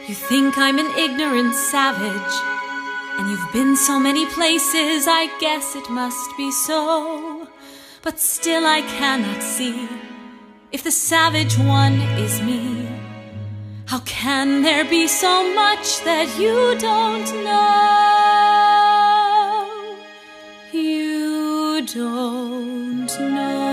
You think I'm an ignorant savage, and you've been so many places, I guess it must be so. But still I cannot see if the savage one is me. How can there be so much that you don't know? You don't know.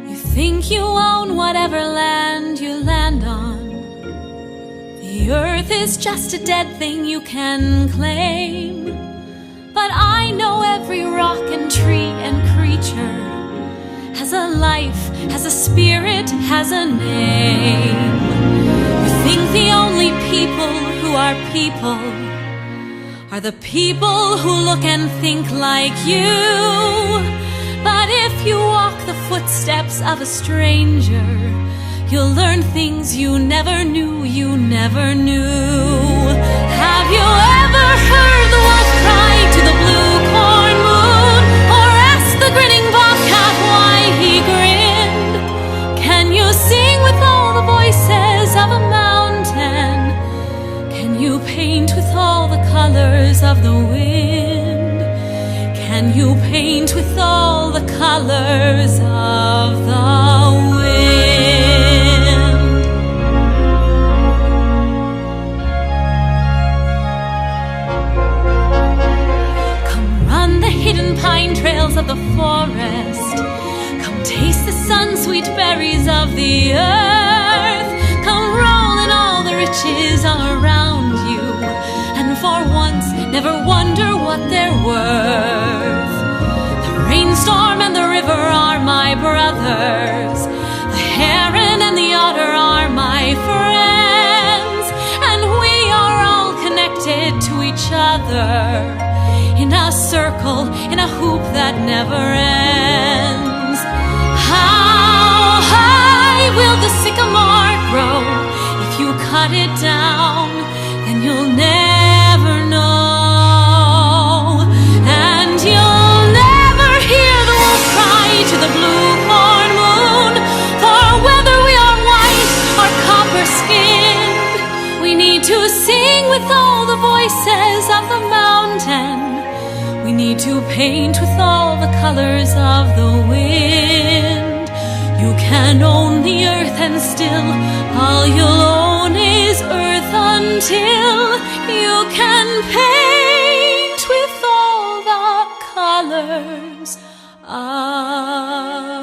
You think you own whatever land you land on. The earth is just a dead thing you can claim. But I know every rock and tree and creature has a life, has a spirit, has a name. You think the only people who are people are the people who look and think like you. But if you walk the footsteps of a stranger, you'll learn things you never knew, you never knew. Have you ever heard the wolf cry to the blue corn moon, or ask the grinning bobcat why he grinned? Can you sing with all the voices of a mountain? Can you paint with all the colors of the wind? Can you paint with all the colors of the wind? Come run the hidden pine trails of the forest. Come taste the sun-sweet berries of the earth. Come roll in all the riches around you, and for once never wonder what they're worth. The rainstorm and the river are my brothers. The heron and the otter are my friends, and we are all connected to each other in a circle, in a hoop that never ends. How high will the sycamore grow? If you cut it down, then you'll never know. And you'll never hear the wolf cry to the blue corn moon. For whether we are white or copper skinned, we need to sing with all the voices of the mountain. We need to paint with all the colors of the wind. You can own the earth and still all you'll own is earth until you can paint with all the colors of